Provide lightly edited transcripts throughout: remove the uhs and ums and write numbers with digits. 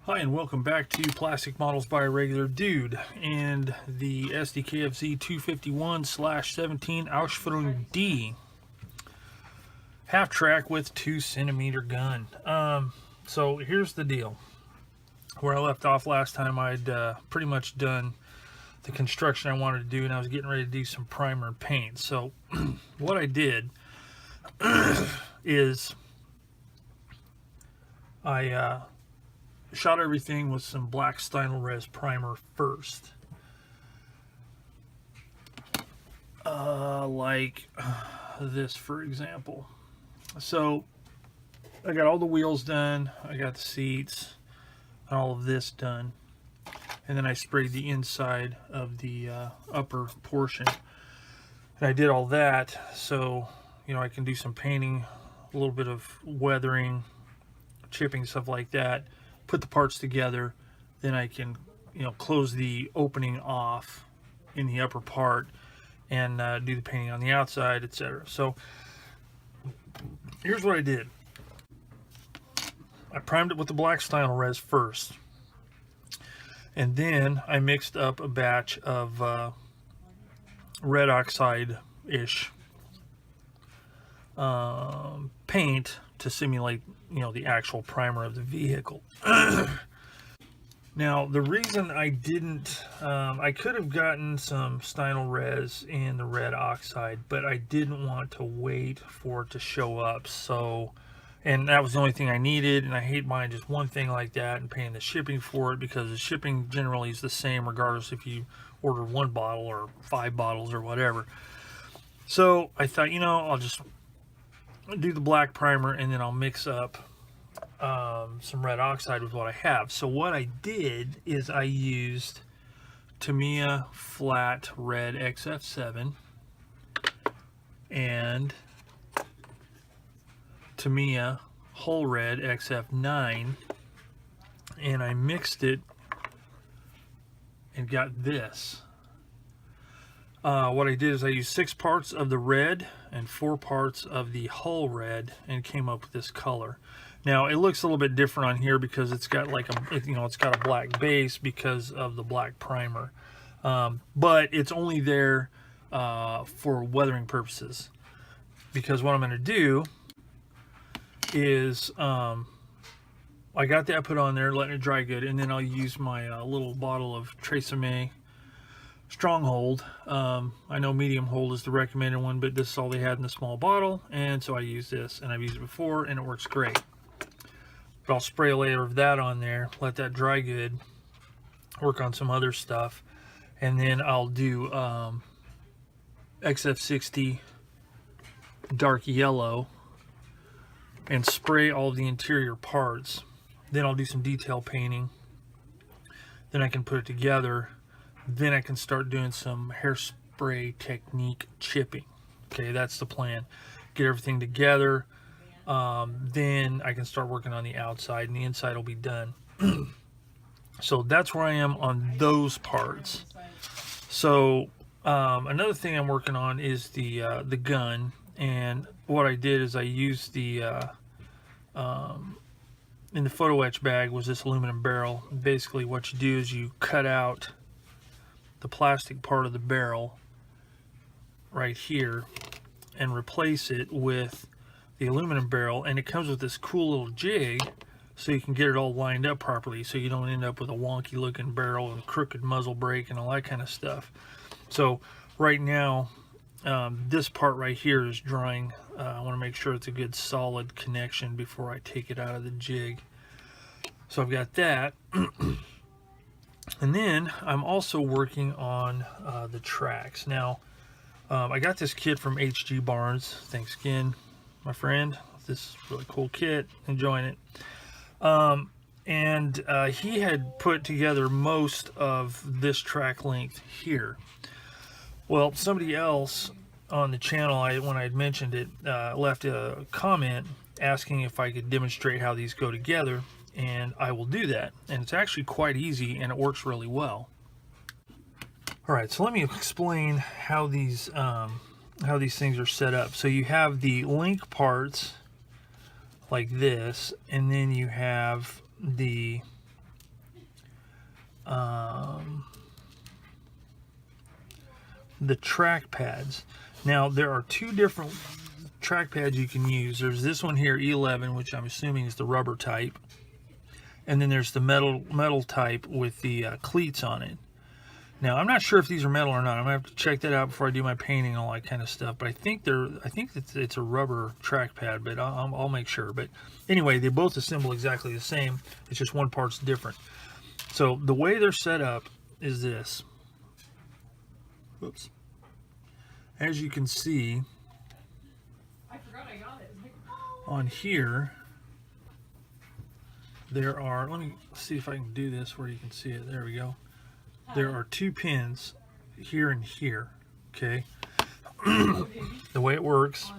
Hi and welcome back to Plastic Models by a Regular Dude and the SdKfz 251/17 Ausführung D half track with 2cm gun. So here's the deal. Where I left off last time, I'd pretty much done the construction I wanted to do, and I was getting ready to do some primer and paint. So what I did is I shot everything with some black SdKfz primer first. Like this, for example. So I got all the wheels done, I got the seats, and all of this done. And then I sprayed the inside of the upper portion. And I did all that so, you know, I can do some painting, a little bit of weathering, chipping, stuff like that. Put the parts together, then I can, you know, close the opening off in the upper part and do the painting on the outside, etc. So here's what I did. I primed it with the black SdKfz first, and then I mixed up a batch of red oxide-ish paint to simulate, you know, the actual primer of the vehicle. Now, the reason I didn't, I could have gotten some SdKfz in the red oxide, but I didn't want to wait for it to show up. So, and that was the only thing I needed, and I hate buying just one thing like that and paying the shipping for it, because the shipping generally is the same regardless if you order one bottle or 5 bottles or whatever. So I thought, you know, I'll just do the black primer and then I'll mix up some red oxide with what I have. So what I did is I used Tamiya flat red XF7 and Tamiya whole red XF9, and I mixed it and got this. What I did is I used 6 parts of the red and 4 parts of the whole red and came up with this color. Now it looks a little bit different on here because it's got like a, you know, it's got a black base because of the black primer, but it's only there for weathering purposes, because what I'm going to do is I got that put on there, letting it dry good, and then I'll use my little bottle of Tresemme Stronghold. I know medium hold is the recommended one, but this is all they had in the small bottle, and so I use this, and I've used it before and it works great. But I'll spray a layer of that on there, let that dry good, work on some other stuff, and then I'll do XF60 dark yellow and spray all the interior parts. Then I'll do some detail painting, then I can put it together. Then I can start doing some hairspray technique chipping. Okay, that's the plan. Get everything together. Then I can start working on the outside, and the inside will be done. So that's where I am on those parts. So another thing I'm working on is the gun. And what I did is I used the in the photo etch bag was this aluminum barrel. Basically, what you do is you cut out the plastic part of the barrel right here and replace it with the aluminum barrel, and it comes with this cool little jig so you can get it all lined up properly, so you don't end up with a wonky looking barrel and crooked muzzle brake and all that kind of stuff. So right now this part right here is drying. I want to make sure it's a good solid connection before I take it out of the jig. So I've got that. And then I'm also working on the tracks. Now, I got this kit from HG Barnes. Thanks again, my friend. This is a really cool kit. Enjoying it. And he had put together most of this track length here. Well, somebody else on the channel, when I had mentioned it, left a comment asking if I could demonstrate how these go together. And I will do that, and it's actually quite easy and it works really well. All right, so let me explain how these things are set up. So you have the link parts like this, and then you have the the track pads. Now there are two different track pads you can use. There's this one here, E11, which I'm assuming is the rubber type, and then there's the metal type with the cleats on it. Now I'm not sure if these are metal or not. I'm gonna have to check that out before I do my painting and all that kind of stuff. But I think it's a rubber track pad, but I'll make sure. But anyway, they both assemble exactly the same. It's just one part's different. So the way they're set up is this. Oops. As you can see, on here, there are, let me see if I can do this where you can see it. There we go. There are two pins here and here, okay? The way it works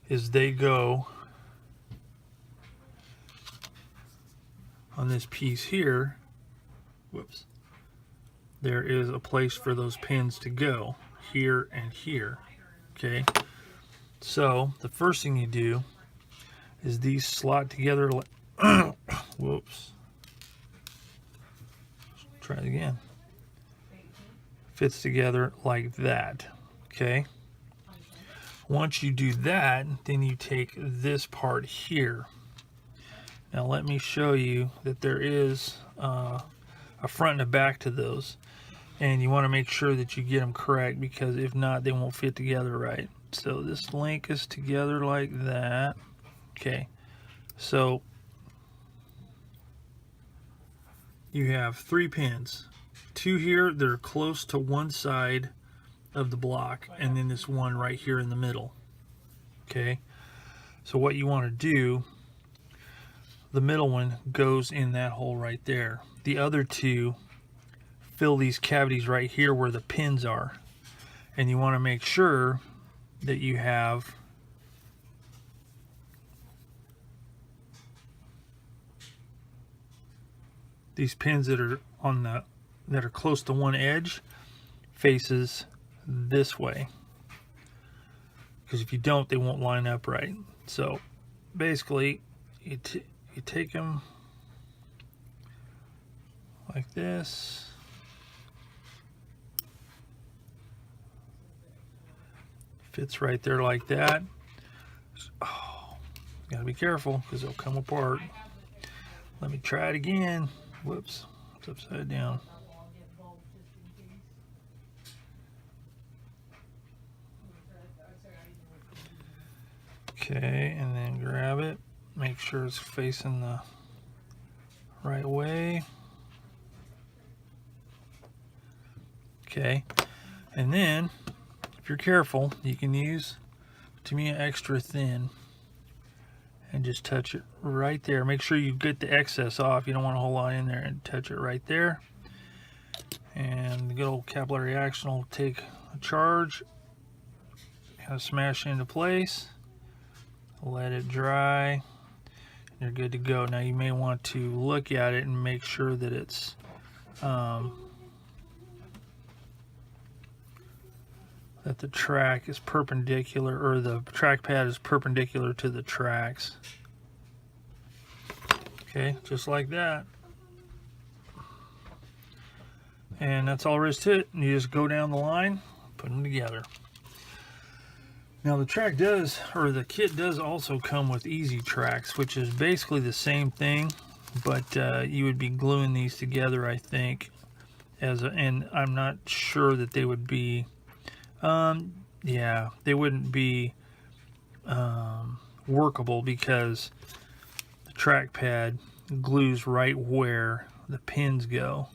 is they go on this piece here. Whoops. There is a place for those pins to go, here and here, okay? So the first thing you do is these slot together like whoops, try it again. Fits together like that, okay? Once you do that, then you take this part here. Now let me show you that there is a front and a back to those, and you want to make sure that you get them correct, because if not, they won't fit together right. So this link is together like that. Okay, so you have 3 pins, 2 here that are close to one side of the block, and then this one right here in the middle. Okay, so what you want to do, the middle one goes in that hole right there. The other 2 fill these cavities right here where the pins are, and you want to make sure that you have these pins that are on that are close to one edge faces this way, because if you don't, they won't line up right. So basically you take them like this. Fits right there like that. Oh, gotta be careful because they'll come apart. Let me try it again. Whoops, it's upside down. Okay, and then grab it. Make sure it's facing the right way. Okay, and then if you're careful, you can use Tamiya extra thin and just touch it right there. Make sure you get the excess off. You don't want a whole lot in there, and touch it right there. And the good old capillary action will take a charge, kind of smash it into place, let it dry, and you're good to go. Now you may want to look at it and make sure that it's that the track is perpendicular, or the track pad is perpendicular to the tracks. Okay, just like that. And that's all there is to it. You just go down the line, put them together. Now the track does, or the kit does also come with easy tracks, which is basically the same thing, but you would be gluing these together, I think, and I'm not sure that they would be yeah, they wouldn't be workable, because the track pad glues right where the pins go.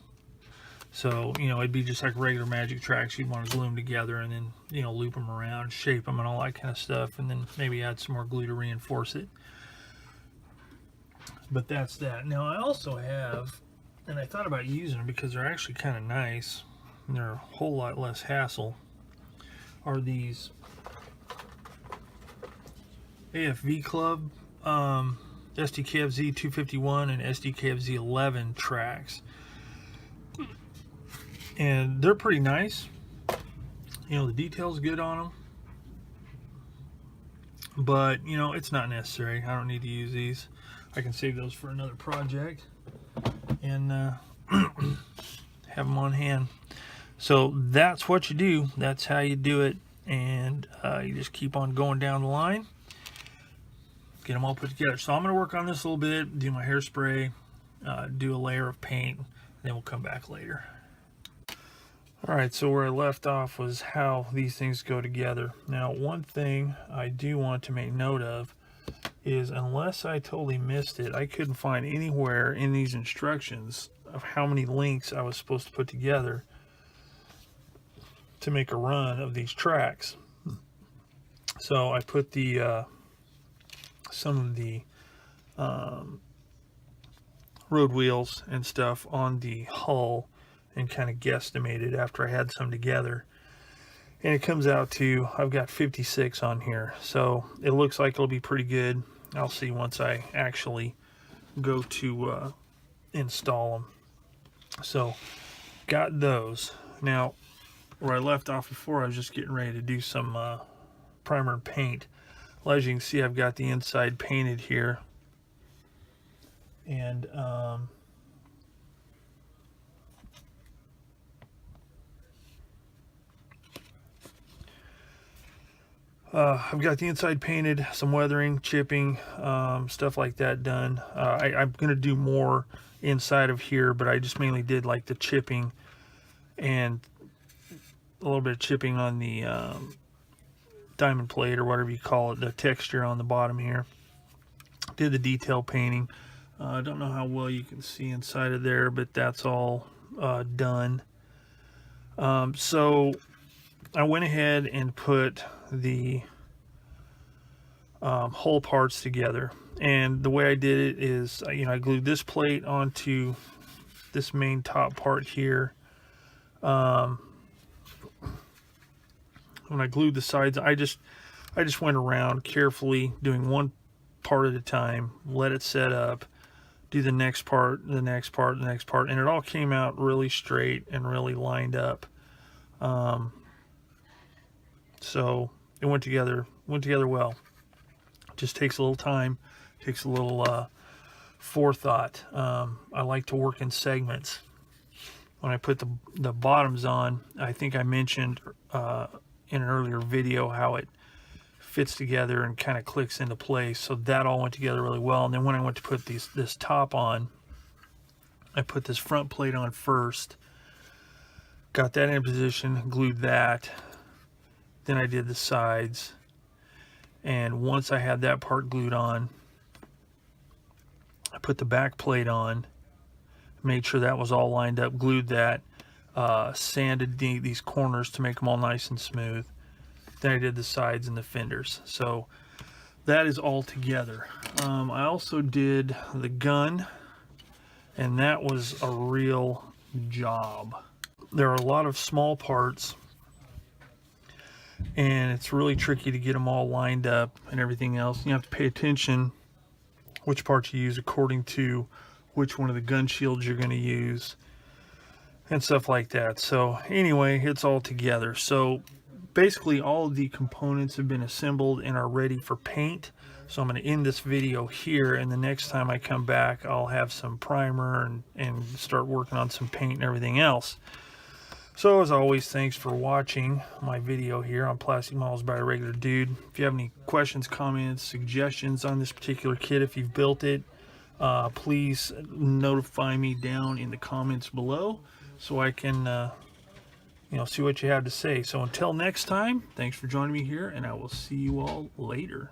So, you know, it'd be just like regular magic tracks. You'd want to glue them together and then, you know, loop them around, shape them and all that kind of stuff, and then maybe add some more glue to reinforce it. But that's that. Now I also have, and I thought about using them because they're actually kind of nice and they're a whole lot less hassle, are these AFV Club SdKfz 251 and SdKfz 11 tracks, and they're pretty nice. You know, the detail's good on them, but you know, it's not necessary. I don't need to use these. I can save those for another project. and have them on hand. So that's what you do. That's how you do it, and you just keep on going down the line, get them all put together. So I'm going to work on this a little bit, do my hairspray, do a layer of paint, then we'll come back later. Alright, so where I left off was how these things go together. Now, one thing I do want to make note of is, unless I totally missed it, I couldn't find anywhere in these instructions of how many links I was supposed to put together to make a run of these tracks. So I put the some of the road wheels and stuff on the hull and kind of guesstimated after I had some together, and it comes out to, I've got 56 on here, so it looks like it'll be pretty good. I'll see once I actually go to install them. So got those. Now, where I left off before, I was just getting ready to do some primer and paint. Well, as you can see, I've got the inside painted here, and I've got the inside painted, some weathering, chipping, stuff like that done. I'm going to do more inside of here, but I just mainly did like the chipping and a little bit of chipping on the diamond plate, or whatever you call it, the texture on the bottom here. Did the detail painting. I don't know how well you can see inside of there, but that's all done. So I went ahead and put the whole parts together, and the way I did it is, I glued this plate onto this main top part here. When I glued the sides, I just went around carefully doing one part at a time, let it set up, do the next part, the next part, the next part, and it all came out really straight and really lined up. So it went together well. Just takes a little time, takes a little forethought. I like to work in segments. When I put the bottoms on, I think I mentioned in an earlier video how it fits together and kind of clicks into place. So that all went together really well. And then when I went to put this top on, I put this front plate on first, got that in position, glued that. Then I did the sides, and once I had that part glued on, I put the back plate on, made sure that was all lined up, glued that, sanded these corners to make them all nice and smooth. Then I did the sides and the fenders. So that is all together. I also did the gun, and that was a real job. There are a lot of small parts, and it's really tricky to get them all lined up and everything else. You have to pay attention which parts you use according to which one of the gun shields you're going to use and stuff like that. So anyway, it's all together. So basically all of the components have been assembled and are ready for paint. So I'm going to end this video here, and the next time I come back, I'll have some primer and start working on some paint and everything else. So as always, thanks for watching my video here on Plastic Models by a Regular Dude. If you have any questions, comments, suggestions on this particular kit, if you've built it, please notify me down in the comments below so I can see what you have to say. So until next time, thanks for joining me here, and I will see you all later.